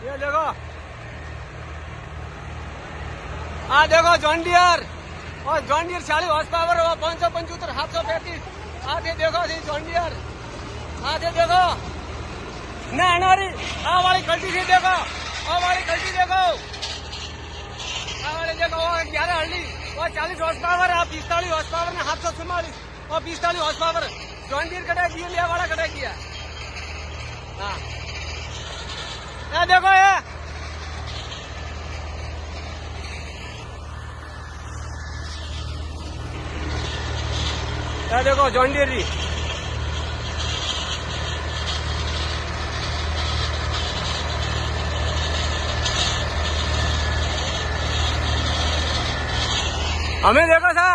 ये देखो, आ देखो जॉन डियर और जॉन डियर 40 हॉर्स पावर 575 735 आगे देखो थी जॉन डियर आगे देखो ना अनारी आ वाली गलती थी देखो आ वाली गलती देखो आ वाली देखो 11 हल्दी और 40 हॉर्स पावर 45 हॉर्स पावर ने 744 और 45 हॉर्स पावर जॉन डियर कटाई दिया लिया वाला कटाई किया। हाँ ये देखो ये देखो जॉन डियर जी हमें देखो सा